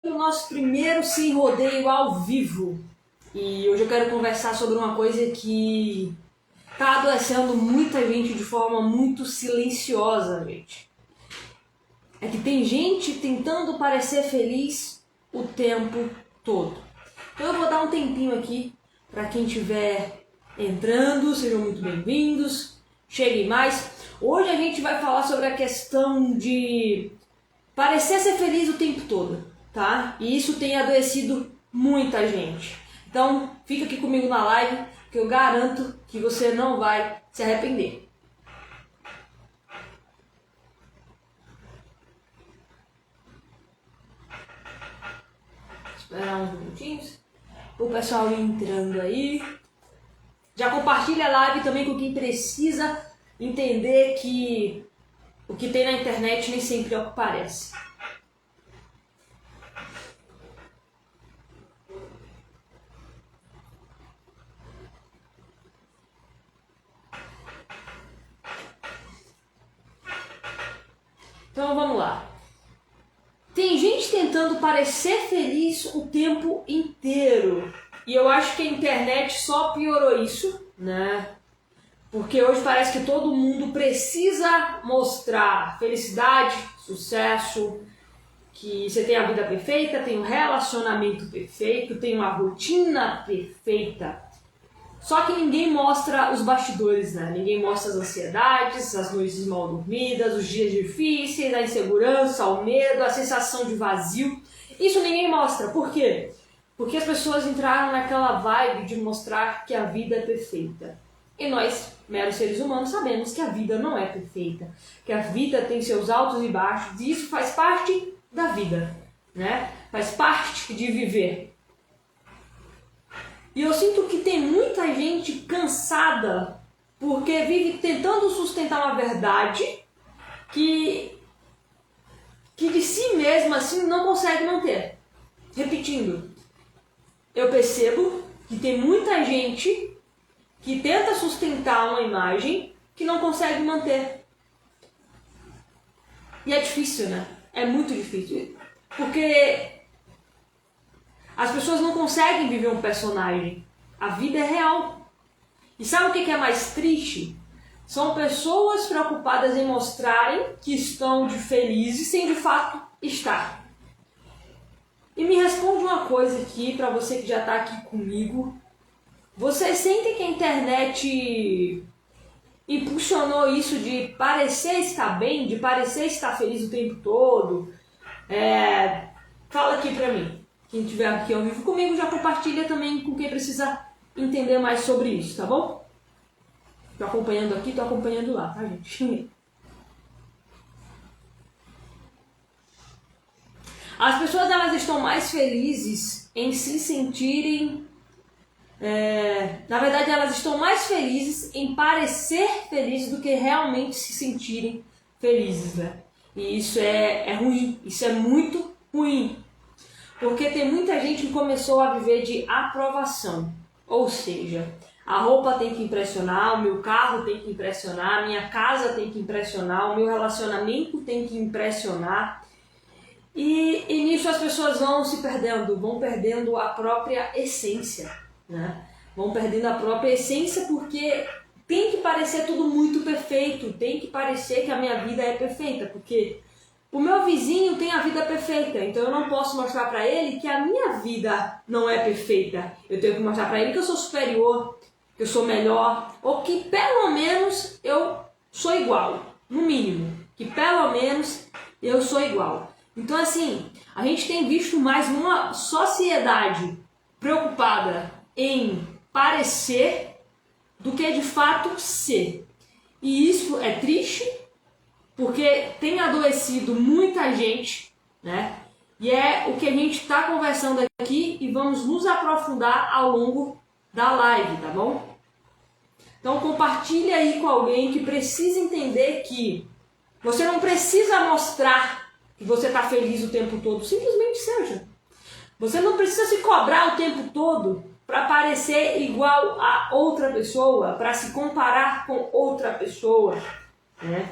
O nosso primeiro Sem Rodeio ao vivo. E hoje eu quero conversar sobre uma coisa que está adoecendo muita gente de forma muito silenciosa, gente. É que tem gente tentando parecer feliz o tempo todo. Então eu vou dar um tempinho aqui para quem estiver entrando, sejam muito bem-vindos, cheguem mais. Hoje a gente vai falar sobre a questão de parecer ser feliz o tempo todo, tá? E isso tem adoecido muita gente. Então fica aqui comigo na live que eu garanto que você não vai se arrepender. Esperar uns minutinhos. O pessoal entrando aí. Já compartilha a live também com quem precisa entender que o que tem na internet nem sempre é o que parece. Então vamos lá. Tem gente tentando parecer feliz o tempo inteiro. E eu acho que a internet só piorou isso, né? Porque hoje parece que todo mundo precisa mostrar felicidade, sucesso, que você tem a vida perfeita, tem um relacionamento perfeito, tem uma rotina perfeita. Só que ninguém mostra os bastidores, né? Ninguém mostra as ansiedades, as noites mal dormidas, os dias difíceis, a insegurança, o medo, a sensação de vazio. Isso ninguém mostra. Por quê? Porque as pessoas entraram naquela vibe de mostrar que a vida é perfeita. E nós, meros seres humanos, sabemos que a vida não é perfeita. Que a vida tem seus altos e baixos e isso faz parte da vida, né? Faz parte de viver. E eu sinto que tem muita gente cansada porque vive tentando sustentar uma verdade que de si mesma assim não consegue manter. Repetindo, eu percebo que tem muita gente que tenta sustentar uma imagem que não consegue manter. E é difícil, né? É muito difícil. Porque as pessoas não conseguem viver um personagem. A vida é real. E sabe o que é mais triste? São pessoas preocupadas em mostrarem que estão felizes sem de fato estar. E me responde uma coisa aqui, para você que já está aqui comigo. Você sente que a internet impulsionou isso de parecer estar bem, de parecer estar feliz o tempo todo? Fala aqui pra mim. Quem estiver aqui ao vivo comigo já compartilha também com quem precisa entender mais sobre isso, tá bom? Tô acompanhando aqui, tô acompanhando lá, tá, gente? As pessoas elas estão mais felizes em se sentirem... na verdade, elas estão mais felizes em parecer felizes do que realmente se sentirem felizes, né? E isso é ruim, isso é muito ruim. Porque tem muita gente que começou a viver de aprovação. Ou seja, a roupa tem que impressionar, o meu carro tem que impressionar, a minha casa tem que impressionar, o meu relacionamento tem que impressionar. E nisso as pessoas vão se perdendo, vão perdendo a própria essência, né? Vão perdendo a própria essência porque tem que parecer tudo muito perfeito, tem que parecer que a minha vida é perfeita, porque o meu vizinho tem a vida perfeita, então eu não posso mostrar para ele que a minha vida não é perfeita. Eu tenho que mostrar para ele que eu sou superior, que eu sou melhor, ou que pelo menos eu sou igual, no mínimo, que pelo menos eu sou igual. Então assim, a gente tem visto mais uma sociedade preocupada em parecer do que de fato ser. E isso é triste, porque tem adoecido muita gente, né? E é o que a gente está conversando aqui e vamos nos aprofundar ao longo da live, tá bom? Então compartilha aí com alguém que precisa entender que você não precisa mostrar que você está feliz o tempo todo, simplesmente seja. Você não precisa se cobrar o tempo todo para parecer igual a outra pessoa, para se comparar com outra pessoa, né?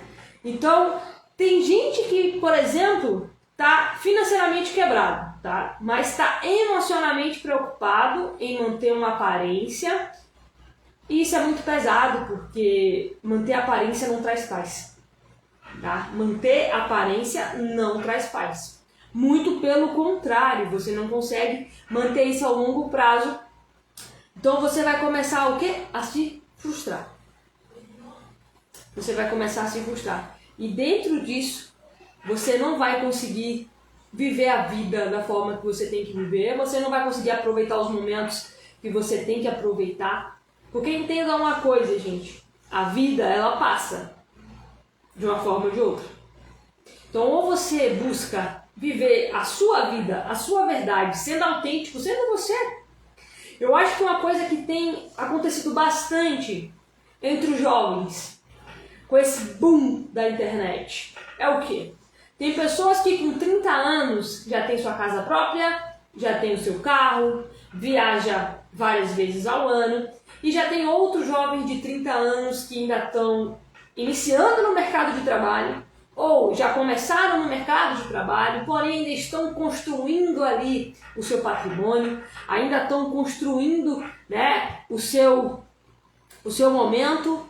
Então, tem gente que, por exemplo, está financeiramente quebrado. tá? Mas está emocionalmente preocupado em manter uma aparência. E isso é muito pesado, porque manter aparência não traz paz. Tá? Manter aparência não traz paz. Muito pelo contrário, você não consegue manter isso a longo prazo. Então você vai começar o quê? A se frustrar. Você vai começar a se frustrar. E dentro disso, você não vai conseguir viver a vida da forma que você tem que viver. Você não vai conseguir aproveitar os momentos que você tem que aproveitar. Porque entenda uma coisa, gente. A vida, ela passa de uma forma ou de outra. Então, ou você busca viver a sua vida, a sua verdade, sendo autêntico, sendo você. Eu acho que uma coisa que tem acontecido bastante entre os jovens, com esse boom da internet, é o quê? Tem pessoas que com 30 anos já tem sua casa própria, já tem o seu carro, viaja várias vezes ao ano, e já tem outros jovens de 30 anos que ainda estão iniciando no mercado de trabalho, ou já começaram no mercado de trabalho, porém ainda estão construindo ali o seu patrimônio, ainda estão construindo, né, o seu momento,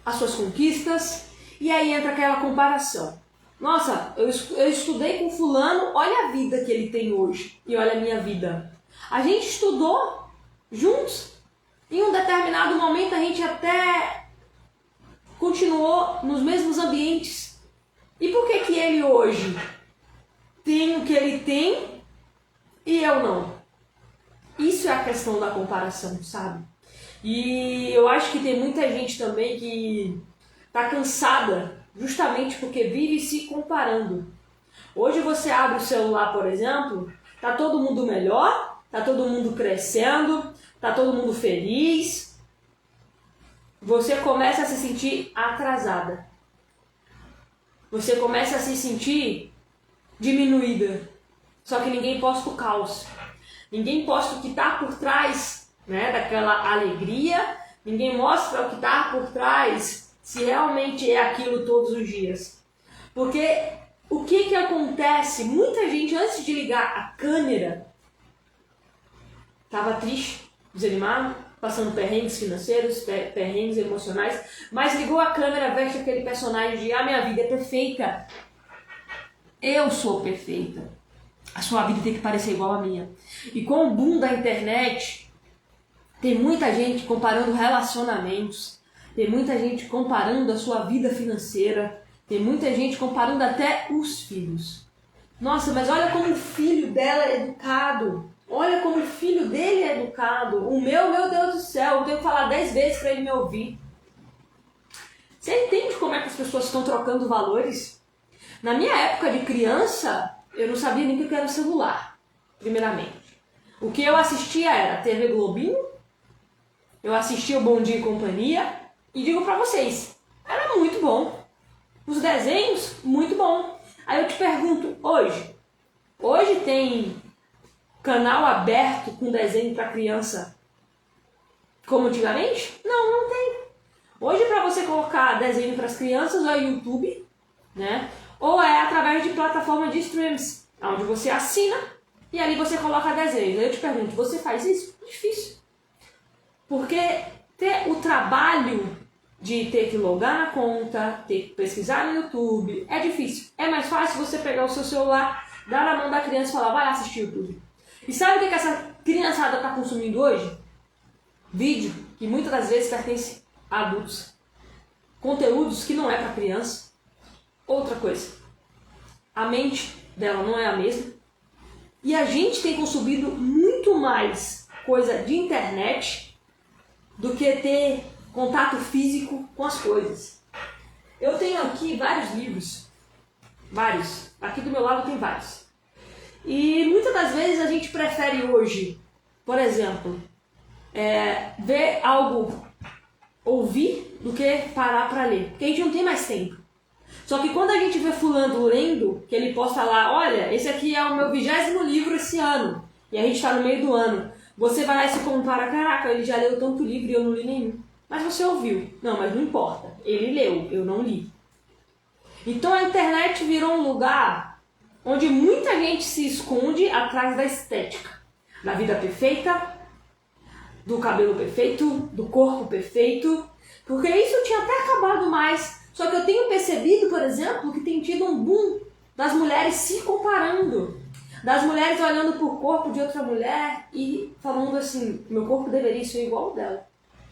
as suas conquistas, e aí entra aquela comparação. Nossa, eu estudei com fulano, olha a vida que ele tem hoje, e olha a minha vida. A gente estudou juntos, em um determinado momento a gente até continuou nos mesmos ambientes. E por que que ele hoje tem o que ele tem e eu não? Isso é a questão da comparação, sabe? E eu acho que tem muita gente também que tá cansada justamente porque vive se comparando. Hoje você abre o celular, por exemplo, tá todo mundo melhor, tá todo mundo crescendo, tá todo mundo feliz. Você começa a se sentir atrasada. Você começa a se sentir diminuída. Só que ninguém posta o caos. Ninguém posta o que está por trás, né, daquela alegria. Ninguém mostra o que está por trás, se realmente é aquilo todos os dias. Porque o que acontece? Muita gente, antes de ligar a câmera, estava triste, desanimado, passando perrengues financeiros, perrengues emocionais, mas ligou a câmera, veste aquele personagem de minha vida é perfeita. Eu sou perfeita. A sua vida tem que parecer igual à minha. E com o boom da internet, tem muita gente comparando relacionamentos, tem muita gente comparando a sua vida financeira, tem muita gente comparando até os filhos. Nossa, mas olha como o filho dela é educado. Olha como o filho dele é educado. O meu Deus do céu, eu tenho que falar 10 vezes para ele me ouvir. Você entende como é que as pessoas estão trocando valores? Na minha época de criança, eu não sabia nem o que era o celular, primeiramente. O que eu assistia era TV Globinho, eu assistia o Bom Dia e Companhia, e digo pra vocês, era muito bom. Os desenhos, muito bom. Aí eu te pergunto, hoje tem canal aberto com desenho para criança como antigamente? Não, não tem. Hoje para você colocar desenho para as crianças ou é YouTube, né? Ou é através de plataforma de streams, onde você assina e ali você coloca desenhos. Aí eu te pergunto, você faz isso? Difícil. Porque ter o trabalho de ter que logar na conta, ter que pesquisar no YouTube, é difícil. É mais fácil você pegar o seu celular, dar na mão da criança e falar, vai assistir YouTube. E sabe o que essa criançada está consumindo hoje? Vídeo que muitas das vezes pertence a adultos. Conteúdos que não é para criança. Outra coisa, a mente dela não é a mesma. E a gente tem consumido muito mais coisa de internet do que ter contato físico com as coisas. Eu tenho aqui vários livros. Vários. Aqui do meu lado tem vários. E muitas das vezes a gente prefere hoje, por exemplo, ver algo, ouvir, do que parar para ler. Porque a gente não tem mais tempo. Só que quando a gente vê fulano lendo, que ele posta lá, olha, esse aqui é o meu 20º livro esse ano, e a gente está no meio do ano, você vai lá e se compara, caraca, ele já leu tanto livro e eu não li nenhum. Mas você ouviu. Não, mas não importa. Ele leu, eu não li. Então a internet virou um lugar onde muita gente se esconde atrás da estética, da vida perfeita, do cabelo perfeito, do corpo perfeito, porque isso tinha até acabado mais. Só que eu tenho percebido, por exemplo, que tem tido um boom das mulheres se comparando, das mulheres olhando para o corpo de outra mulher e falando assim, meu corpo deveria ser igual ao dela,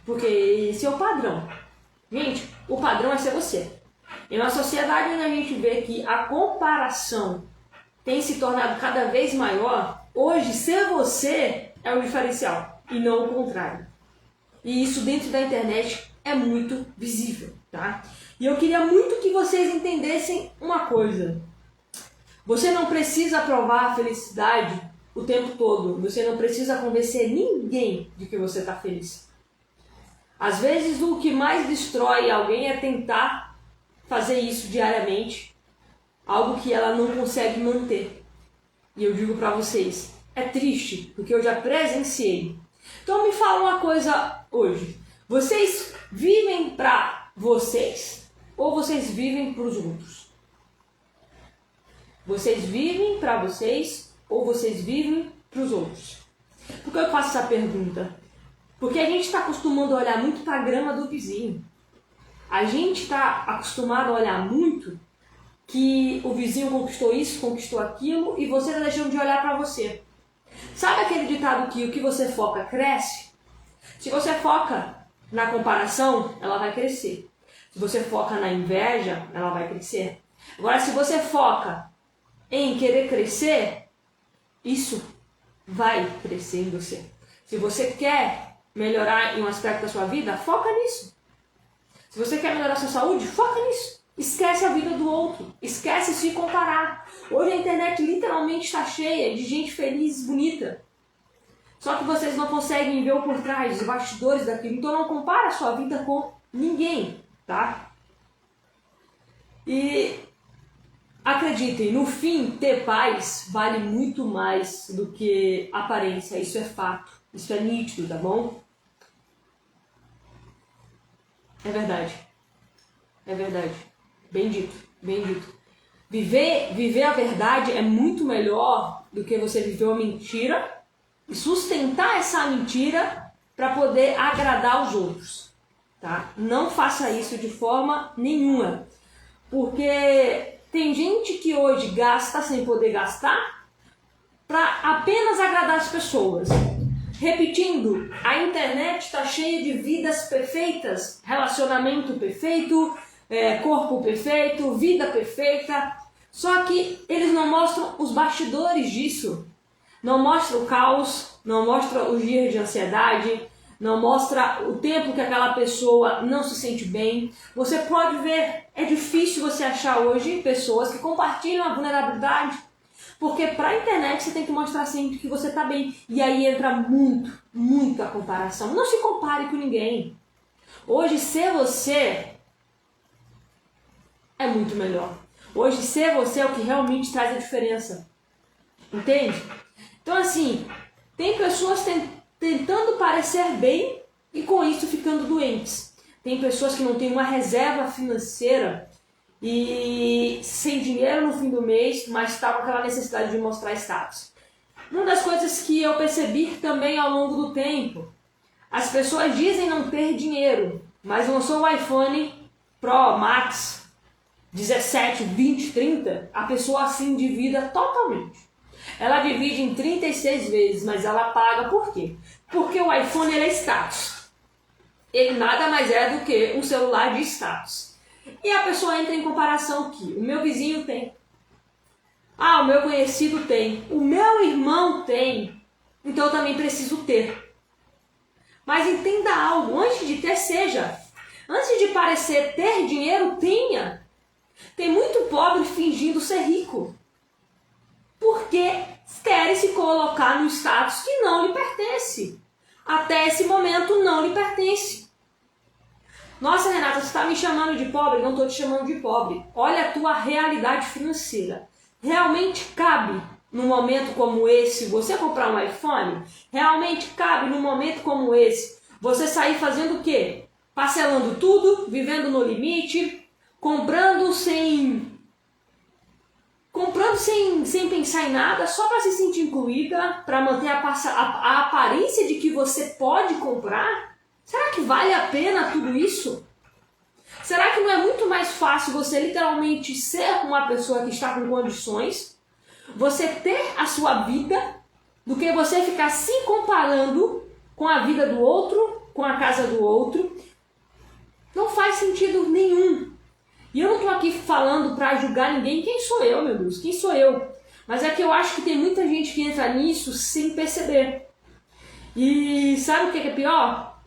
porque esse é o padrão. Gente, o padrão é ser você. Em uma sociedade onde a gente vê que a comparação tem se tornado cada vez maior, hoje ser você é o diferencial e não o contrário. E isso dentro da internet é muito visível, tá? E eu queria muito que vocês entendessem uma coisa. Você não precisa provar a felicidade o tempo todo. Você não precisa convencer ninguém de que você está feliz. Às vezes o que mais destrói alguém é tentar fazer isso diariamente, algo que ela não consegue manter. E eu digo para vocês, é triste, porque eu já presenciei. Então me fala uma coisa hoje. Vocês vivem para vocês ou vocês vivem para os outros? Vocês vivem para vocês ou vocês vivem para os outros? Por que eu faço essa pergunta? Porque a gente está acostumado a olhar muito para a grama do vizinho. A gente está acostumado a olhar muito que o vizinho conquistou isso, conquistou aquilo e você está deixando de olhar para você. Sabe aquele ditado que o que você foca cresce? Se você foca na comparação, ela vai crescer. Se você foca na inveja, ela vai crescer. Agora, se você foca em querer crescer, isso vai crescer em você. Se você quer melhorar em um aspecto da sua vida, foca nisso. Se você quer melhorar a sua saúde, foca nisso. Esquece a vida do outro. Esquece se comparar. Hoje a internet literalmente está cheia de gente feliz e bonita. Só que vocês não conseguem ver o por trás, os bastidores daquilo. Então não compara a sua vida com ninguém, tá? E acreditem, no fim, ter paz vale muito mais do que aparência. Isso é fato. Isso é nítido, tá bom? É verdade. É verdade. Bem dito, bem dito. Viver a verdade é muito melhor do que você viver uma mentira e sustentar essa mentira para poder agradar os outros, tá? Não faça isso de forma nenhuma, porque tem gente que hoje gasta sem poder gastar para apenas agradar as pessoas. Repetindo, a internet está cheia de vidas perfeitas, relacionamento perfeito, corpo perfeito, vida perfeita, só que eles não mostram os bastidores disso. Não mostra o caos, não mostra os dias de ansiedade, não mostra o tempo que aquela pessoa não se sente bem. Você pode ver, é difícil você achar hoje pessoas que compartilham a vulnerabilidade, porque para a internet você tem que mostrar sempre que você está bem. E aí entra muito a comparação. Não se compare com ninguém. Hoje ser você é muito melhor. Hoje ser você é o que realmente traz a diferença. Entende? Então assim, tem pessoas tentando parecer bem e com isso ficando doentes. Tem pessoas que não têm uma reserva financeira e sem dinheiro no fim do mês, mas está com aquela necessidade de mostrar status. Uma das coisas que eu percebi também ao longo do tempo, as pessoas dizem não ter dinheiro, mas lançou o iPhone Pro Max 17, 20, 30, a pessoa se endivida totalmente. Ela divide em 36 vezes, mas ela paga por quê? Porque o iPhone ele é status. Ele nada mais é do que um celular de status. E a pessoa entra em comparação que o meu vizinho tem. Ah, o meu conhecido tem. O meu irmão tem. Então eu também preciso ter. Mas entenda algo, antes de ter, seja. Antes de parecer ter dinheiro, tenha. Tem muito pobre fingindo ser rico. Porque querem se colocar no status que não lhe pertence. Até esse momento não lhe pertence. Nossa, Renata, você está me chamando de pobre? Não estou te chamando de pobre. Olha a tua realidade financeira. Realmente cabe num momento como esse você comprar um iPhone? Realmente cabe num momento como esse você sair fazendo o quê? Parcelando tudo, vivendo no limite, comprando sem comprando sem pensar em nada, só para se sentir incluída, para manter a aparência de que você pode comprar? Será que vale a pena tudo isso? Será que não é muito mais fácil você literalmente ser uma pessoa que está com condições, você ter a sua vida, do que você ficar se comparando com a vida do outro, com a casa do outro? Não faz sentido nenhum. E eu não estou aqui falando para julgar ninguém. Quem sou eu, meu Deus? Quem sou eu? Mas é que eu acho que tem muita gente que entra nisso sem perceber. E sabe o que é pior?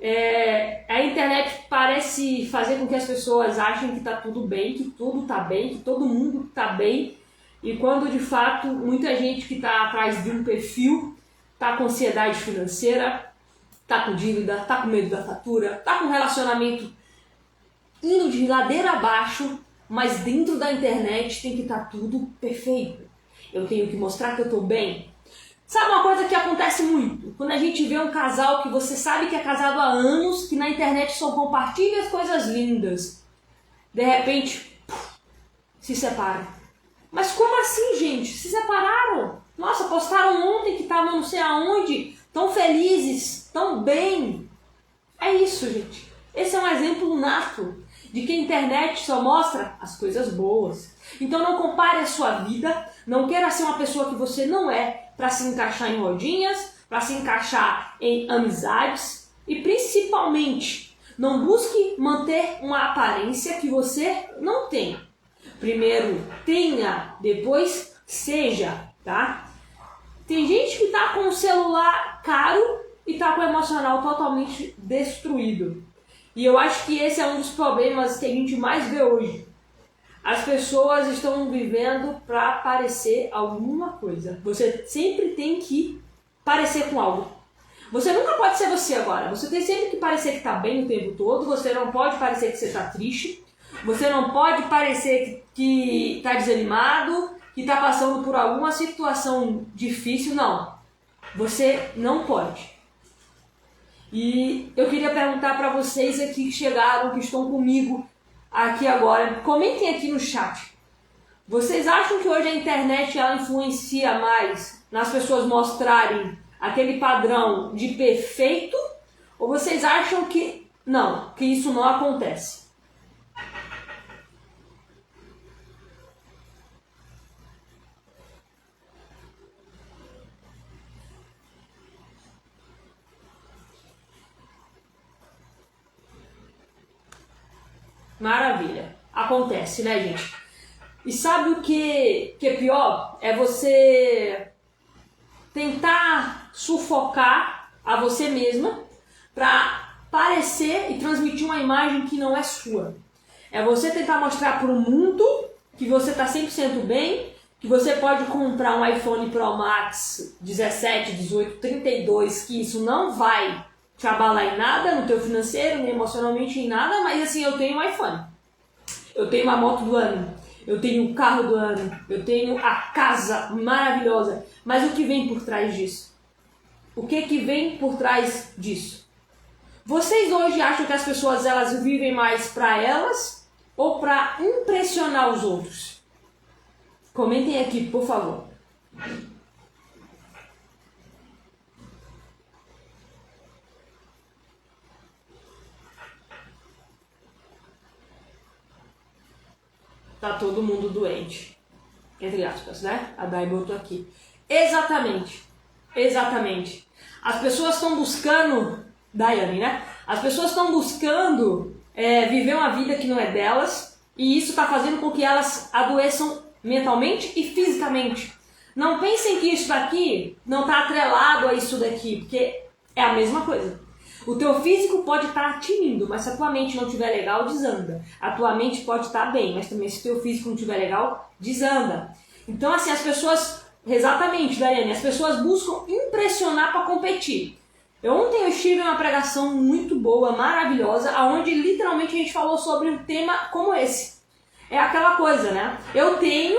A internet parece fazer com que as pessoas achem que está tudo bem, que tudo está bem, que todo mundo está bem. E quando de fato muita gente que está atrás de um perfil está com ansiedade financeira, está com dívida, está com medo da fatura, está com um relacionamento indo de ladeira abaixo, mas dentro da internet tem que estar tudo perfeito. Eu tenho que mostrar que eu estou bem. Sabe uma coisa que acontece muito? Quando a gente vê um casal que você sabe que é casado há anos, que na internet só compartilha as coisas lindas. De repente, se separam. Mas como assim, gente? Se separaram? Nossa, postaram ontem que estavam não sei aonde, tão felizes, tão bem. É isso, gente. Esse é um exemplo nato de que a internet só mostra as coisas boas. Então não compare a sua vida, não queira ser uma pessoa que você não é para se encaixar em rodinhas, para se encaixar em amizades e principalmente não busque manter uma aparência que você não tem. Primeiro tenha, depois seja, tá? Tem gente que tá com um celular caro e tá com o emocional totalmente destruído. E eu acho que esse é um dos problemas que a gente mais vê hoje. As pessoas estão vivendo para parecer alguma coisa. Você sempre tem que parecer com algo. Você nunca pode ser você agora. Você tem sempre que parecer que está bem o tempo todo. Você não pode parecer que você está triste. Você não pode parecer que está desanimado, que está passando por alguma situação difícil. Não. Você não pode. E eu queria perguntar para vocês aqui que chegaram, que estão comigo aqui agora, comentem aqui no chat. Vocês acham que hoje a internet ela influencia mais nas pessoas mostrarem aquele padrão de perfeito? Ou vocês acham que não, que isso não acontece? Maravilha. Acontece, né, gente? E sabe o que é pior? É você tentar sufocar a você mesma para parecer e transmitir uma imagem que não é sua. É você tentar mostrar para o mundo que você está 100% bem, que você pode comprar um iPhone Pro Max 17, 18, 32, que isso não vai te abalar em nada, no teu financeiro, nem emocionalmente em nada, mas assim, eu tenho um iPhone, eu tenho uma moto do ano, eu tenho o carro do ano, eu tenho a casa maravilhosa, mas o que vem por trás disso? O que vem por trás disso? Vocês hoje acham que as pessoas elas vivem mais para elas ou para impressionar os outros? Comentem aqui, por favor. Tá todo mundo doente. Entre aspas, né? A Dai botou aqui. Exatamente. Exatamente. As pessoas estão buscando... Daiane, né? As pessoas estão buscando viver uma vida que não é delas. E isso está fazendo com que elas adoeçam mentalmente e fisicamente. Não pensem que isso daqui não está atrelado a isso daqui. Porque é a mesma coisa. O teu físico pode estar tinindo, mas se a tua mente não estiver legal, desanda. A tua mente pode estar bem, mas também se o teu físico não estiver legal, desanda. Então assim, as pessoas... Exatamente, Daiane, as pessoas buscam impressionar para competir. Ontem eu estive em uma pregação muito boa, maravilhosa, onde literalmente a gente falou sobre um tema como esse. É aquela coisa, né? Eu tenho,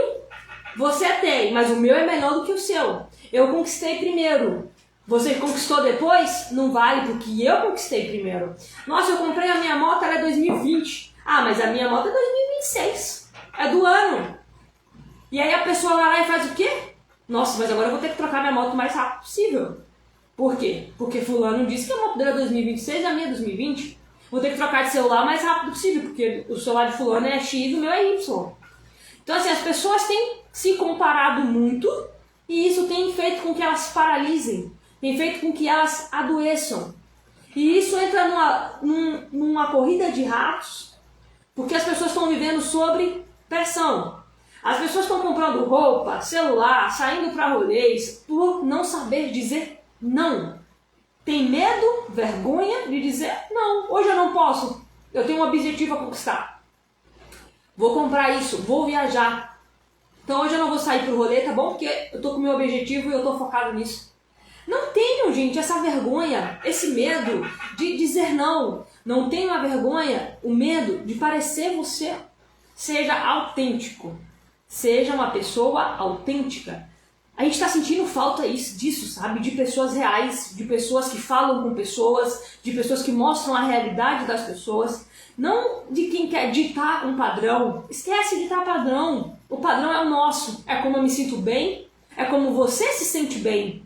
você tem, mas o meu é melhor do que o seu. Eu conquistei primeiro. Você conquistou depois? Não vale, porque eu conquistei primeiro. Nossa, eu comprei a minha moto, ela é 2020. Ah, mas a minha moto é 2026. É do ano. E aí a pessoa vai lá e faz o quê? Nossa, mas agora eu vou ter que trocar minha moto o mais rápido possível. Por quê? Porque fulano disse que a moto dele é 2026 e a minha é 2020. Vou ter que trocar de celular o mais rápido possível, porque o celular de fulano é X e o meu é Y. Então assim, as pessoas têm se comparado muito e isso tem feito com que elas paralisem, tem feito com que elas adoeçam. E isso entra numa corrida de ratos, porque as pessoas estão vivendo sob pressão. As pessoas estão comprando roupa, celular, saindo para rolês por não saber dizer não. Tem medo, vergonha de dizer não. Hoje eu não posso, eu tenho um objetivo a conquistar. Vou comprar isso, vou viajar. Então hoje eu não vou sair pro rolê, tá bom? Porque eu tô com o meu objetivo e eu tô focado nisso. Não tenham, gente, essa vergonha, esse medo de dizer não. Não tenham a vergonha, o medo de parecer você. Seja autêntico. Seja uma pessoa autêntica. A gente está sentindo falta disso, sabe? De pessoas reais, de pessoas que falam com pessoas, de pessoas que mostram a realidade das pessoas. Não de quem quer ditar um padrão. Esquece de ditar padrão. O padrão é o nosso. É como eu me sinto bem, é como você se sente bem.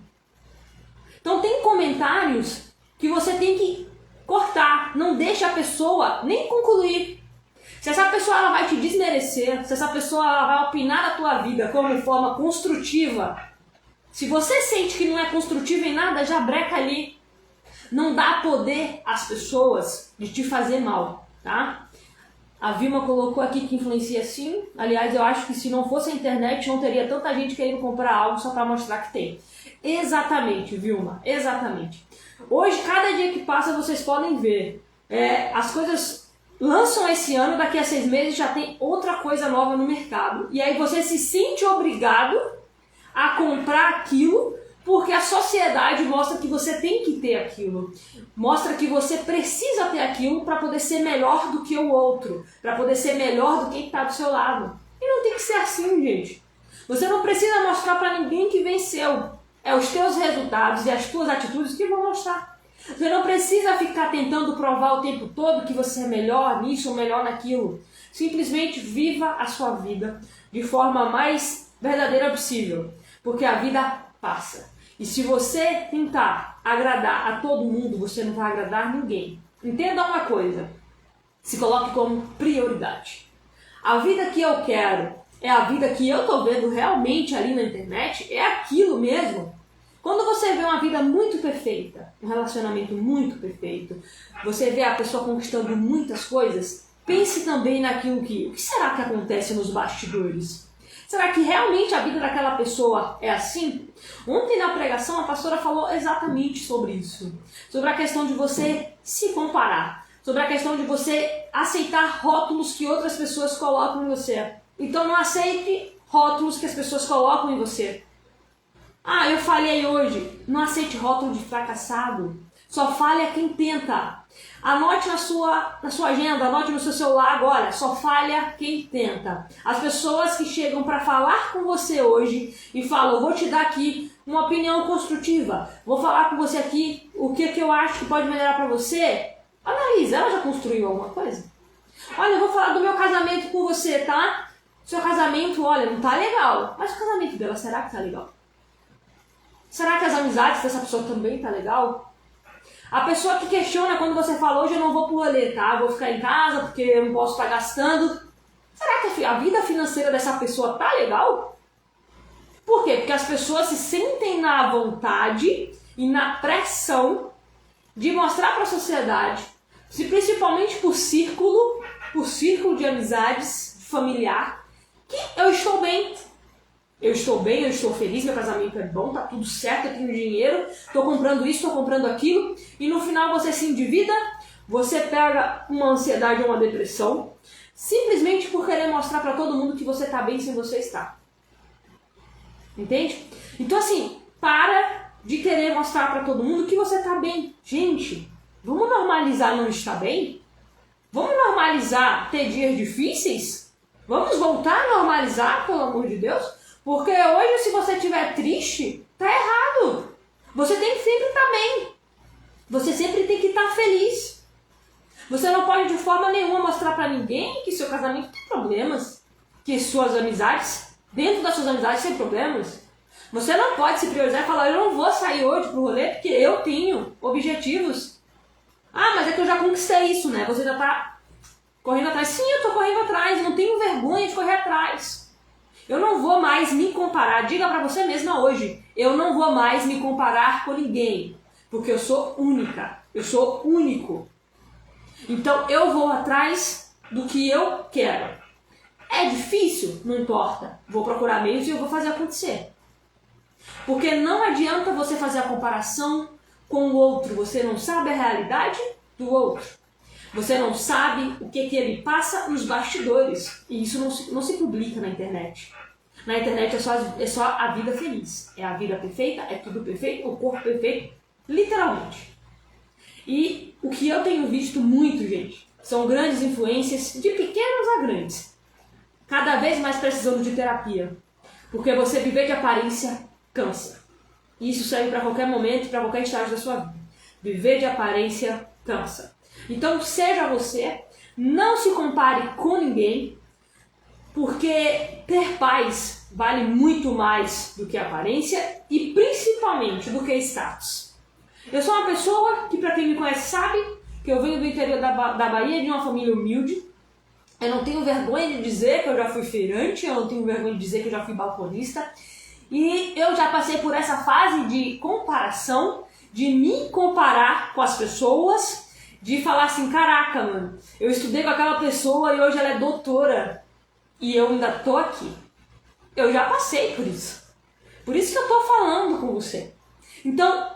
Então tem comentários que você tem que cortar. Não deixa a pessoa nem concluir. Se essa pessoa ela vai te desmerecer, se essa pessoa ela vai opinar na tua vida como forma construtiva, se você sente que não é construtivo em nada, já breca ali. Não dá poder às pessoas de te fazer mal, tá? A Vilma colocou aqui que influencia sim. Aliás, eu acho que se não fosse a internet, não teria tanta gente querendo comprar algo só para mostrar que tem. Exatamente, Vilma, exatamente. Hoje, cada dia que passa, vocês podem ver. As coisas lançam esse ano, daqui a 6 meses já tem outra coisa nova no mercado. E aí você se sente obrigado a comprar aquilo, porque a sociedade mostra que você tem que ter aquilo. Mostra que você precisa ter aquilo para poder ser melhor do que o outro. Para poder ser melhor do que quem está do seu lado. E não tem que ser assim, gente. Você não precisa mostrar para ninguém que venceu. É os teus resultados e as tuas atitudes que vão mostrar. Você não precisa ficar tentando provar o tempo todo que você é melhor nisso ou melhor naquilo. Simplesmente viva a sua vida de forma mais verdadeira possível. Porque a vida passa. E se você tentar agradar a todo mundo, você não vai agradar ninguém. Entenda uma coisa. Se coloque como prioridade. A vida que eu quero é a vida que eu estou vendo realmente ali na internet? É aquilo mesmo? Quando você vê uma vida muito perfeita, um relacionamento muito perfeito, você vê a pessoa conquistando muitas coisas, pense também naquilo o que será que acontece nos bastidores? Será que realmente a vida daquela pessoa é assim? Ontem na pregação a pastora falou exatamente sobre isso. Sobre a questão de você se comparar. Sobre a questão de você aceitar rótulos que outras pessoas colocam em você. Então não aceite rótulos que as pessoas colocam em você. Ah, eu falhei hoje. Não aceite rótulo de fracassado. Só falha quem tenta. Anote na sua agenda, anote no seu celular agora. Só falha quem tenta. As pessoas que chegam para falar com você hoje e falam, vou te dar aqui uma opinião construtiva. Vou falar com você aqui o que eu acho que pode melhorar para você. Analise, ela já construiu alguma coisa? Olha, eu vou falar do meu casamento com você, tá? Seu casamento, olha, não tá legal. Mas o casamento dela, será que tá legal? Será que as amizades dessa pessoa também tá legal? A pessoa que questiona quando você fala, hoje eu não vou pro rolê, tá? Vou ficar em casa porque eu não posso estar gastando. Será que a vida financeira dessa pessoa tá legal? Por quê? Porque as pessoas se sentem na vontade e na pressão de mostrar para a sociedade, principalmente por círculo de amizades, familiar, que eu estou bem. Eu estou bem, eu estou feliz, meu casamento é bom, tá tudo certo, eu tenho dinheiro, estou comprando isso, estou comprando aquilo, e no final você se endivida, você pega uma ansiedade ou uma depressão, simplesmente por querer mostrar para todo mundo que você está bem sem você estar. Entende? Então assim, para de querer mostrar para todo mundo que você está bem. Gente, vamos normalizar não estar bem? Vamos normalizar ter dias difíceis? Vamos voltar a normalizar, pelo amor de Deus? Porque hoje, se você estiver triste, tá errado. Você tem que sempre estar bem. Você sempre tem que estar feliz. Você não pode de forma nenhuma mostrar para ninguém que seu casamento tem problemas, que suas amizades dentro das suas amizades sem problemas. Você não pode se priorizar e falar, eu não vou sair hoje pro rolê porque eu tenho objetivos. Ah, mas é que eu já conquistei isso, né? Você já tá correndo atrás. Sim, eu tô correndo atrás, eu não tenho vergonha de correr atrás. Eu não vou mais me comparar. Diga pra você mesma hoje, eu não vou mais me comparar com ninguém, porque eu sou única, eu sou único. Então eu vou atrás do que eu quero. É difícil? Não importa. Vou procurar meios e eu vou fazer acontecer. Porque não adianta você fazer a comparação com o outro. Você não sabe a realidade do outro. Você não sabe o que ele passa nos bastidores. E isso não se publica na internet. Na internet é só a vida feliz. É a vida perfeita, é tudo perfeito, o corpo perfeito, literalmente. E o que eu tenho visto muito, gente, são grandes influências, de pequenos a grandes. Cada vez mais precisando de terapia. Porque você viver de aparência cansa. E isso serve para qualquer momento e para qualquer estágio da sua vida. Viver de aparência cansa. Então seja você, não se compare com ninguém, porque ter paz vale muito mais do que aparência e principalmente do que status. Eu sou uma pessoa que, para quem me conhece, sabe que eu venho do interior da Bahia, de uma família humilde. Eu não tenho vergonha de dizer que eu já fui feirante, eu não tenho vergonha de dizer que eu já fui balconista. E eu já passei por essa fase de comparação, de me comparar com as pessoas, de falar assim, caraca, mano, eu estudei com aquela pessoa e hoje ela é doutora e eu ainda tô aqui. Eu já passei por isso. Por isso que eu tô falando com você. Então,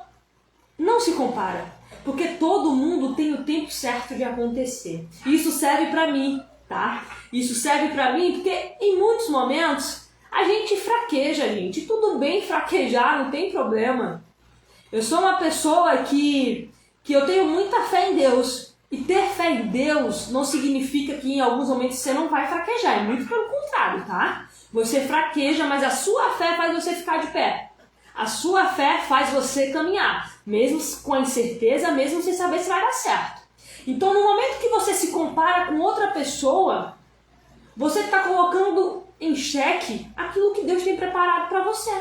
não se compara, porque todo mundo tem o tempo certo de acontecer. Isso serve pra mim, tá? Isso serve pra mim porque em muitos momentos a gente fraqueja, gente. Tudo bem fraquejar, não tem problema. Eu sou uma pessoa que eu tenho muita fé em Deus. E ter fé em Deus não significa que em alguns momentos você não vai fraquejar. É muito pelo contrário, tá? Você fraqueja, mas a sua fé faz você ficar de pé. A sua fé faz você caminhar. Mesmo com a incerteza, mesmo sem saber se vai dar certo. Então, no momento que você se compara com outra pessoa, você está colocando em xeque aquilo que Deus tem preparado para você.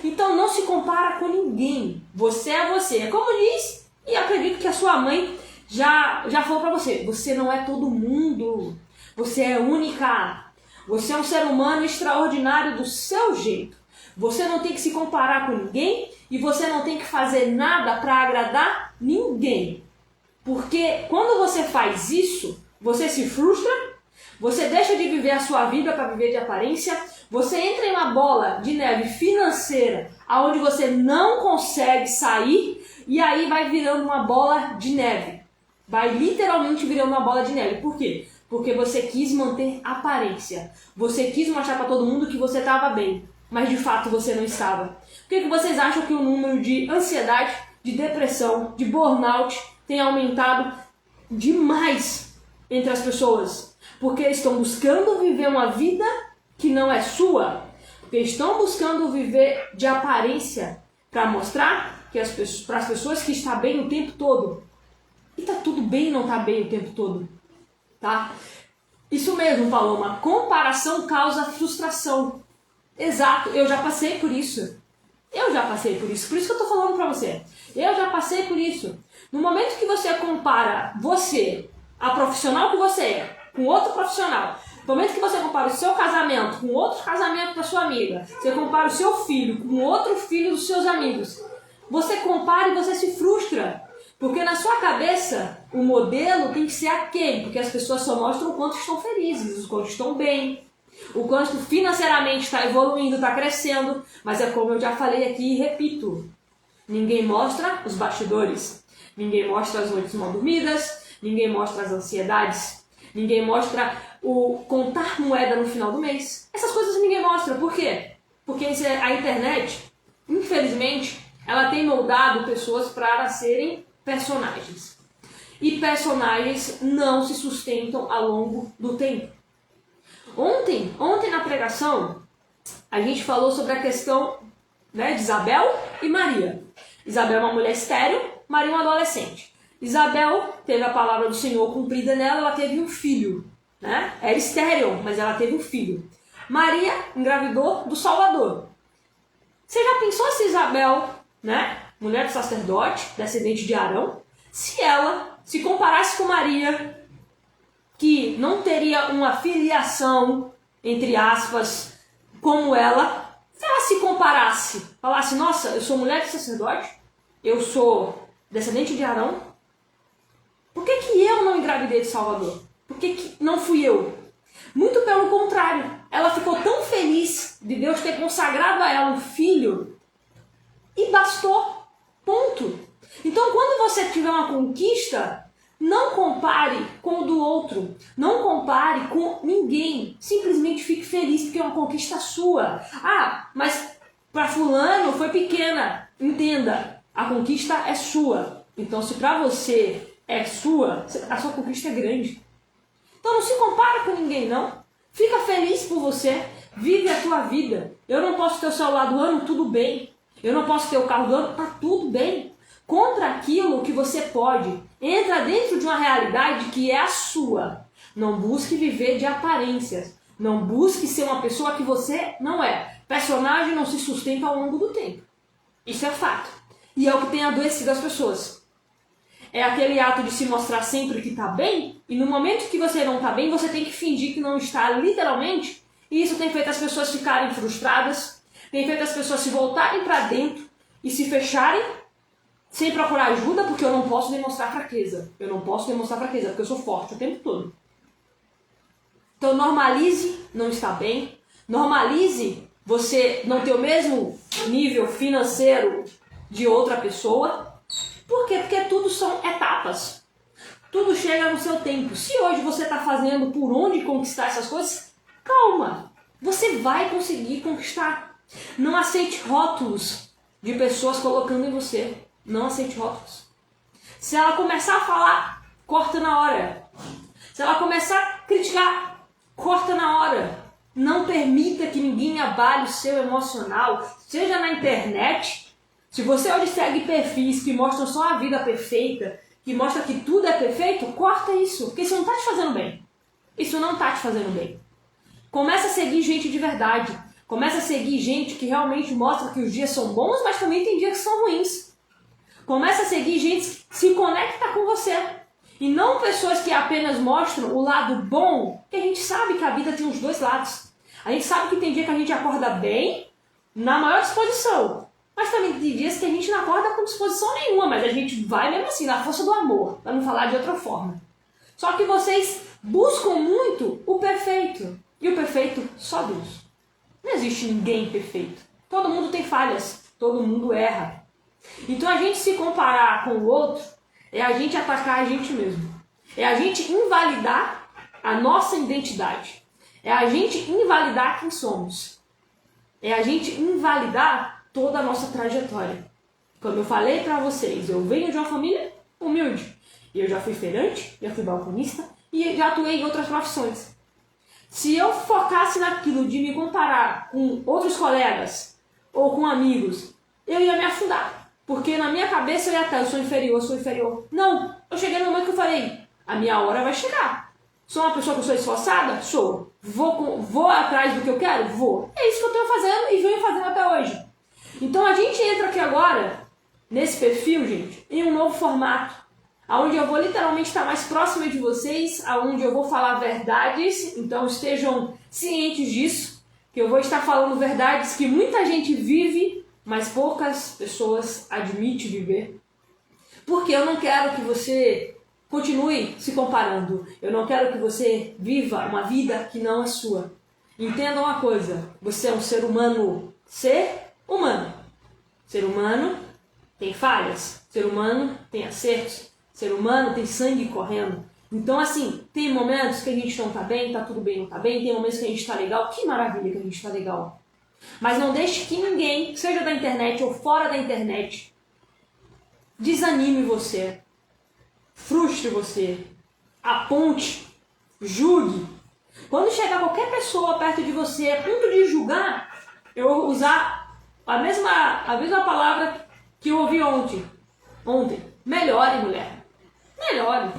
Então não se compara com ninguém. Você é você. É como diz, e acredito que a sua mãe já falou para você. Você não é todo mundo. Você é única. Você é um ser humano extraordinário do seu jeito. Você não tem que se comparar com ninguém e você não tem que fazer nada para agradar ninguém. Porque quando você faz isso, você se frustra, você deixa de viver a sua vida para viver de aparência, você entra em uma bola de neve financeira, onde você não consegue sair, e aí vai virando uma bola de neve. Vai literalmente virando uma bola de neve. Por quê? Porque você quis manter aparência. Você quis mostrar para todo mundo que você estava bem, mas de fato você não estava. Por que vocês acham que o número de ansiedade, de depressão, de burnout tem aumentado demais entre as pessoas? Porque estão buscando viver uma vida que não é sua. Porque estão buscando viver de aparência para mostrar que para as pessoas que está bem o tempo todo. E tá tudo bem não tá bem o tempo todo, tá? Isso mesmo, Paloma. Comparação causa frustração. Exato, eu já passei por isso. Eu já passei por isso. Por isso que eu tô falando pra você. Eu já passei por isso. No momento que você compara você, a profissional que você é, com outro profissional, no momento que você compara o seu casamento com outro casamento da sua amiga, você compara o seu filho com outro filho dos seus amigos, você compara e você se frustra. Porque na sua cabeça, o modelo tem que ser aquele, porque as pessoas só mostram o quanto estão felizes, o quanto estão bem, o quanto financeiramente está evoluindo, está crescendo. Mas é como eu já falei aqui e repito, ninguém mostra os bastidores, ninguém mostra as noites mal dormidas, ninguém mostra as ansiedades, ninguém mostra o contar moeda no final do mês. Essas coisas ninguém mostra. Por quê? Porque a internet, infelizmente, ela tem moldado pessoas para serem personagens. E personagens não se sustentam ao longo do tempo. Ontem na pregação, a gente falou sobre a questão, né, de Isabel e Maria. Isabel é uma mulher estéril, Maria é uma adolescente. Isabel teve a palavra do Senhor cumprida nela, ela teve um filho, né? Era estéril, mas ela teve um filho. Maria engravidou do Salvador. Você já pensou se Isabel, né, mulher do sacerdote, descendente de Arão, se ela se comparasse com Maria, que não teria uma filiação, entre aspas, como ela, se ela se comparasse, falasse, nossa, eu sou mulher de sacerdote, eu sou descendente de Arão, por que que eu não engravidei de Salvador? Por que que não fui eu? Muito pelo contrário, ela ficou tão feliz de Deus ter consagrado a ela um filho e bastou, ponto. Então quando você tiver uma conquista, não compare com o do outro, não compare com ninguém, simplesmente fique feliz porque é uma conquista sua. Ah, mas para fulano foi pequena, entenda, a conquista é sua. Então se para você é sua, a sua conquista é grande. Então não se compara com ninguém, não. Fica feliz por você, vive a tua vida. Eu não posso ter o celular do ano, tudo bem. Eu não posso ter o carro do ano, tá tudo bem. Contra aquilo que você pode. Entra dentro de uma realidade que é a sua. Não busque viver de aparências. Não busque ser uma pessoa que você não é. Personagem não se sustenta ao longo do tempo. Isso é fato. E é o que tem adoecido as pessoas. É aquele ato de se mostrar sempre que está bem, e no momento que você não está bem, você tem que fingir que não está literalmente, e isso tem feito as pessoas ficarem frustradas, tem feito as pessoas se voltarem para dentro e se fecharem, sem procurar ajuda, porque eu não posso demonstrar fraqueza. Eu não posso demonstrar fraqueza, porque eu sou forte o tempo todo. Então normalize não estar bem, normalize você não ter o mesmo nível financeiro de outra pessoa. Por quê? Porque tudo são etapas. Tudo chega no seu tempo. Se hoje você está fazendo por onde conquistar essas coisas, calma. Você vai conseguir conquistar. Não aceite rótulos de pessoas colocando em você. Não aceite rótulos. Se ela começar a falar, corta na hora. Se ela começar a criticar, corta na hora. Não permita que ninguém abale o seu emocional, seja na internet. Se você hoje segue perfis que mostram só a vida perfeita, que mostra que tudo é perfeito, corta isso, porque isso não está te fazendo bem. Isso não está te fazendo bem. Começa a seguir gente de verdade. Começa a seguir gente que realmente mostra que os dias são bons, mas também tem dias que são ruins. Começa a seguir gente que se conecta com você. E não pessoas que apenas mostram o lado bom, que a gente sabe que a vida tem os dois lados. A gente sabe que tem dia que a gente acorda bem, na maior disposição. Mas também tem dias que a gente não acorda com disposição nenhuma, mas a gente vai mesmo assim, na força do amor, para não falar de outra forma. Só que vocês buscam muito o perfeito. E o perfeito, só Deus. Não existe ninguém perfeito. Todo mundo tem falhas, todo mundo erra. Então a gente se comparar com o outro é a gente atacar a gente mesmo. É a gente invalidar a nossa identidade. É a gente invalidar quem somos. É a gente invalidar toda a nossa trajetória. Como eu falei para vocês, eu venho de uma família humilde. Eu já fui feirante, já fui balconista e já atuei em outras profissões. Se eu focasse naquilo de me comparar com outros colegas ou com amigos, eu ia me afundar. Porque na minha cabeça eu ia estar, eu sou inferior. Não, eu cheguei no momento que eu falei, a minha hora vai chegar. Sou uma pessoa que eu sou esforçada? Sou. Vou atrás do que eu quero? Vou. É isso que eu estou fazendo e venho fazendo até hoje. Então a gente entra aqui agora, nesse perfil, gente, em um novo formato, onde eu vou literalmente estar mais próxima de vocês, onde eu vou falar verdades, então estejam cientes disso, que eu vou estar falando verdades que muita gente vive, mas poucas pessoas admitem viver. Porque eu não quero que você continue se comparando, eu não quero que você viva uma vida que não é sua. Entenda uma coisa, você é um ser humano, humano. Ser humano tem falhas, ser humano tem acertos, ser humano tem sangue correndo. Então, assim, tem momentos que a gente não tá bem, tá tudo bem, não tá bem, tem momentos que a gente tá legal, que maravilha que a gente tá legal. Mas não deixe que ninguém, seja da internet ou fora da internet, desanime você, frustre você, aponte, julgue. Quando chegar qualquer pessoa perto de você a ponto de julgar, eu vou usar a mesma palavra que eu ouvi ontem. Melhore, mulher. Melhore.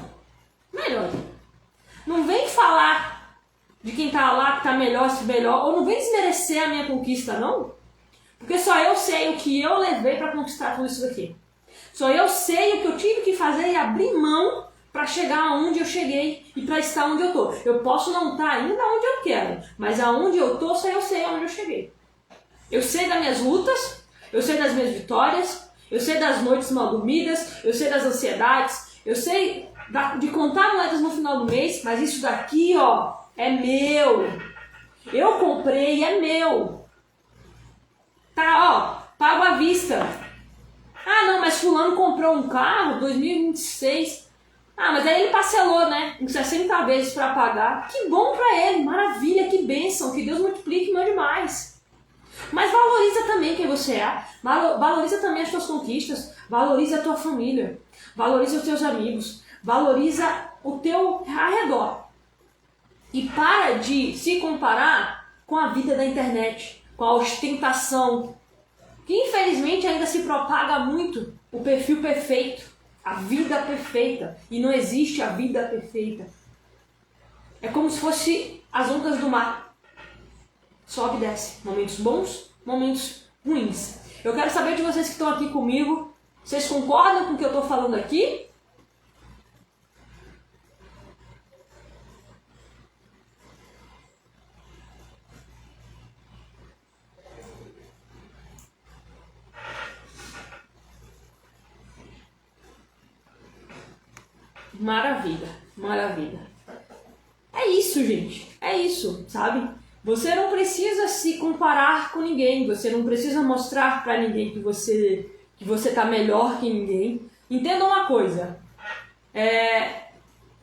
Não vem falar de quem tá lá, que tá melhor, se melhor, ou não vem desmerecer a minha conquista, não. Porque só eu sei o que eu levei para conquistar tudo isso daqui. Só eu sei o que eu tive que fazer e abrir mão para chegar aonde eu cheguei e para estar onde eu tô. Eu posso não estar ainda onde eu quero, mas aonde eu tô, só eu sei aonde eu cheguei. Eu sei das minhas lutas, eu sei das minhas vitórias, eu sei das noites mal dormidas, eu sei das ansiedades, eu sei de contar moedas no final do mês, mas isso daqui, ó, é meu. Eu comprei, é meu. Tá, ó, pago à vista. Ah, não, mas fulano comprou um carro 2026. Ah, mas aí ele parcelou, né? Em 60 vezes para pagar. Que bom pra ele, maravilha, que bênção, que Deus multiplique e mande mais. Mas valoriza também quem você é. Valoriza também as tuas conquistas. Valoriza a tua família. Valoriza os teus amigos. Valoriza o teu arredor. E para de se comparar com a vida da internet, com a ostentação, que infelizmente ainda se propaga muito o perfil perfeito, a vida perfeita. E não existe a vida perfeita. É como se fosse as ondas do mar. Sobe e desce. Momentos bons, momentos ruins. Eu quero saber de vocês que estão aqui comigo. Vocês concordam com o que eu estou falando aqui? Maravilha, maravilha. É isso, gente. É isso, sabe? Você não precisa se comparar com ninguém. Você não precisa mostrar pra ninguém que você tá melhor que ninguém. Entenda uma coisa.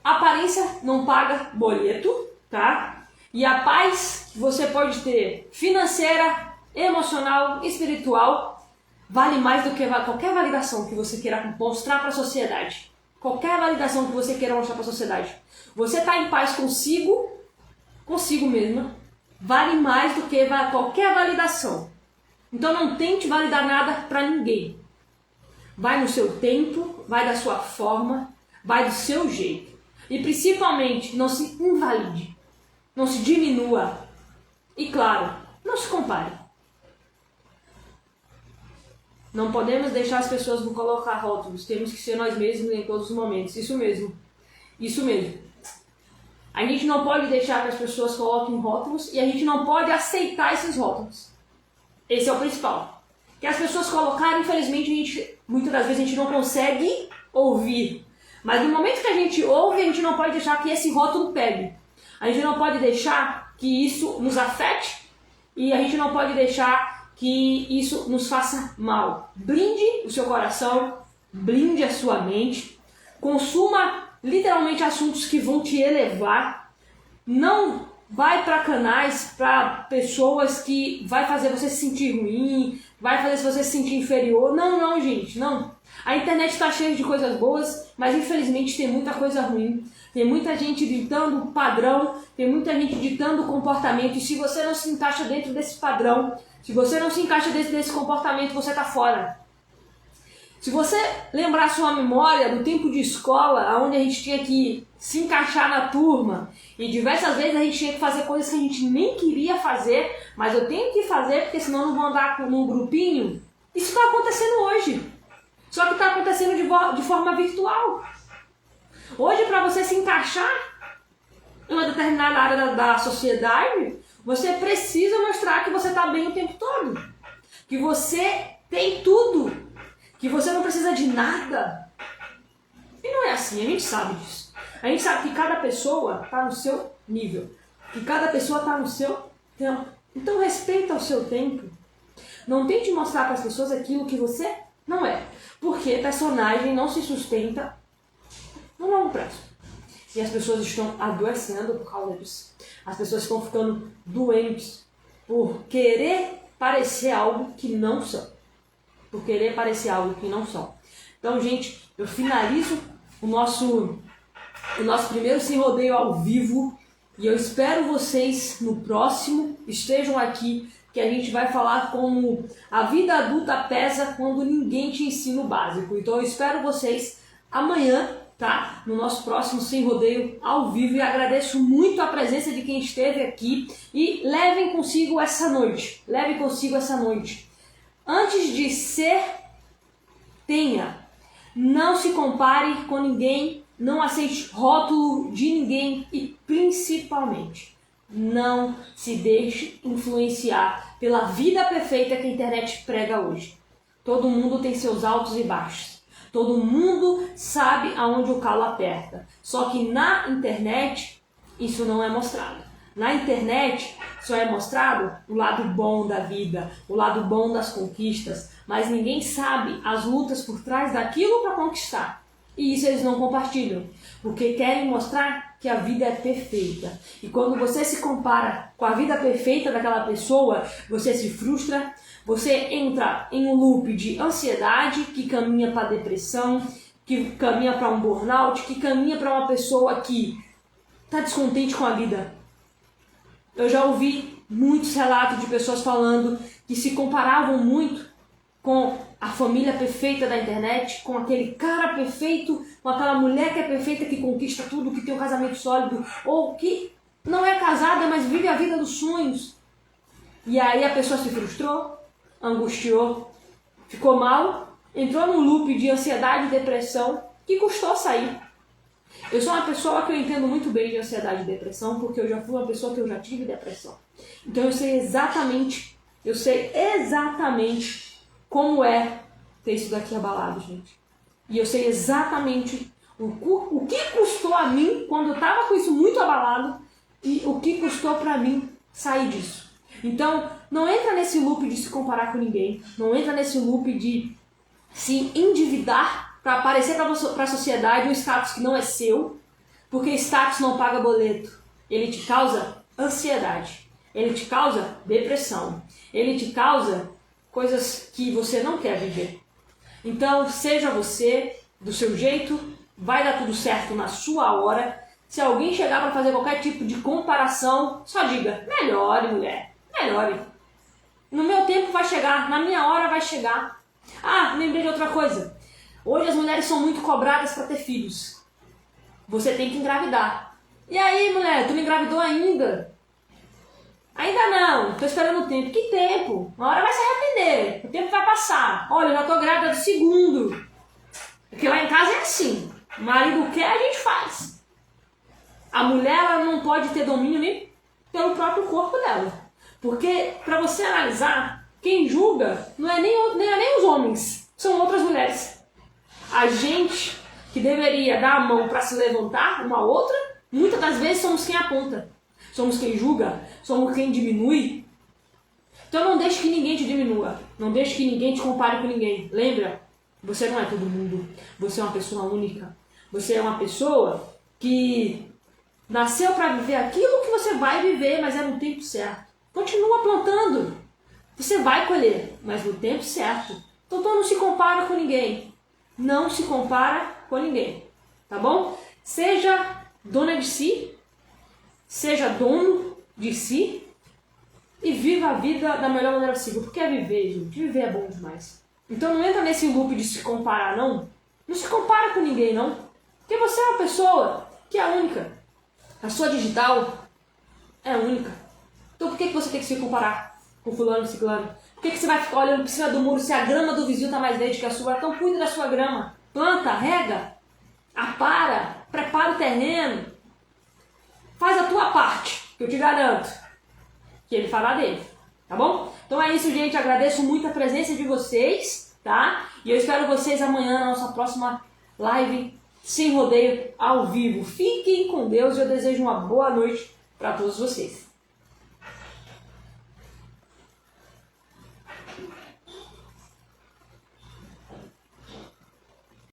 Aparência não paga boleto, tá? E a paz que você pode ter financeira, emocional, espiritual, vale mais do que qualquer validação que você queira mostrar para a sociedade. Qualquer validação que você queira mostrar para a sociedade. Você está em paz consigo mesma, vale mais do que qualquer validação. Então não tente validar nada para ninguém. Vai no seu tempo, vai da sua forma, vai do seu jeito. E principalmente, não se invalide, não se diminua. E claro, não se compare. Não podemos deixar as pessoas nos colocar rótulos. Temos que ser nós mesmos em todos os momentos. Isso mesmo. Isso mesmo. A gente não pode deixar que as pessoas coloquem rótulos e a gente não pode aceitar esses rótulos. Esse é o principal. Que as pessoas colocaram, infelizmente, muitas das vezes a gente não consegue ouvir. Mas no momento que a gente ouve, a gente não pode deixar que esse rótulo pegue. A gente não pode deixar que isso nos afete e a gente não pode deixar que isso nos faça mal. Blinde o seu coração, blinde a sua mente, consuma literalmente assuntos que vão te elevar. Não vai para canais, para pessoas que vai fazer você se sentir ruim, vai fazer você se sentir inferior. Não, gente, não. A internet está cheia de coisas boas, mas infelizmente tem muita coisa ruim. Tem muita gente ditando padrão, tem muita gente ditando comportamento. E se você não se encaixa dentro desse padrão, se você não se encaixa dentro desse comportamento, você está fora. Se você lembrar sua memória do tempo de escola, onde a gente tinha que se encaixar na turma, e diversas vezes a gente tinha que fazer coisas que a gente nem queria fazer, mas eu tenho que fazer porque senão eu não vou andar num grupinho. Isso está acontecendo hoje. Só que está acontecendo de forma virtual. Hoje, para você se encaixar em uma determinada área da sociedade, você precisa mostrar que você está bem o tempo todo. Que você tem tudo. Que você não precisa de nada. E não é assim, a gente sabe disso. A gente sabe que cada pessoa está no seu nível. Que cada pessoa está no seu tempo. Então respeita o seu tempo. Não tente mostrar para as pessoas aquilo que você não é. Porque personagem não se sustenta no longo prazo. E as pessoas estão adoecendo por causa disso. As pessoas estão ficando doentes por querer parecer algo que não são. Por querer parecer algo que não são. Então, gente, eu finalizo o nosso primeiro Sem Rodeio ao vivo. E eu espero vocês no próximo. Estejam aqui, que a gente vai falar como a vida adulta pesa quando ninguém te ensina o básico. Então eu espero vocês amanhã, tá? No nosso próximo Sem Rodeio ao vivo, e agradeço muito a presença de quem esteve aqui, e levem consigo essa noite, Antes de ser, tenha. Não se compare com ninguém, não aceite rótulo de ninguém e principalmente não se deixe influenciar pela vida perfeita que a internet prega hoje. Todo mundo tem seus altos e baixos. Todo mundo sabe aonde o calo aperta. Só que na internet isso não é mostrado. Na internet só é mostrado o lado bom da vida, o lado bom das conquistas, mas ninguém sabe as lutas por trás daquilo para conquistar. E isso eles não compartilham, porque querem mostrar que a vida é perfeita. E quando você se compara com a vida perfeita daquela pessoa, você se frustra, você entra em um loop de ansiedade que caminha para depressão, que caminha para um burnout, que caminha para uma pessoa que está descontente com a vida. Eu já ouvi muitos relatos de pessoas falando que se comparavam muito com a família perfeita da internet, com aquele cara perfeito, com aquela mulher que é perfeita, que conquista tudo, que tem um casamento sólido, ou que não é casada, mas vive a vida dos sonhos. E aí a pessoa se frustrou, angustiou, ficou mal, entrou num loop de ansiedade e depressão que custou sair. Eu sou uma pessoa que eu entendo muito bem de ansiedade e depressão, porque eu já fui uma pessoa que eu já tive depressão. Então eu sei exatamente como é ter isso daqui abalado, gente. E eu sei exatamente o que custou a mim quando eu estava com isso muito abalado e o que custou para mim sair disso. Então, não entra nesse loop de se comparar com ninguém, não entra nesse loop de se endividar para aparecer para a sociedade um status que não é seu, porque status não paga boleto. Ele te causa ansiedade, ele te causa depressão, ele te causa coisas que você não quer viver. Então, seja você, do seu jeito, vai dar tudo certo na sua hora. Se alguém chegar para fazer qualquer tipo de comparação, só diga, melhore, mulher, melhore. No meu tempo vai chegar, na minha hora vai chegar. Ah, lembrei de outra coisa. Hoje as mulheres são muito cobradas para ter filhos. Você tem que engravidar. E aí, mulher, tu não engravidou ainda? Ainda não, tô esperando o tempo. Que tempo? Uma hora vai se arrepender. O tempo vai passar. Olha, eu já tô grávida do segundo. Porque lá em casa é assim. O marido quer, a gente faz. A mulher, ela não pode ter domínio nem pelo próprio corpo dela. Porque, para você analisar, quem julga não é nem os homens. São outras mulheres. A gente, que deveria dar a mão para se levantar uma outra, muitas das vezes somos quem aponta. Somos quem julga, somos quem diminui. Então não deixe que ninguém te diminua. Não deixe que ninguém te compare com ninguém. Lembra? Você não é todo mundo. Você é uma pessoa única. Você é uma pessoa que nasceu para viver aquilo que você vai viver, mas é no tempo certo. Continua plantando. Você vai colher, mas no tempo certo. Então não se compara com ninguém. Não se compara com ninguém. Tá bom? Seja dona de si. Seja dono de si e viva a vida da melhor maneira possível. Porque é viver, gente. Viver é bom demais. Então não entra nesse loop de se comparar, não. Não se compara com ninguém, não. Porque você é uma pessoa que é única. A sua digital é única. Então por que você tem que se comparar com fulano e ciclano? Por que você vai ficar olhando por cima do muro se a grama do vizinho está mais verde que a sua? Então cuida da sua grama. Planta, rega, apara, prepara o terreno. Faz a tua parte, que eu te garanto que ele fará dele, tá bom? Então é isso, gente. Agradeço muito a presença de vocês, tá? E eu espero vocês amanhã na nossa próxima live Sem Rodeio ao vivo. Fiquem com Deus e eu desejo uma boa noite para todos vocês.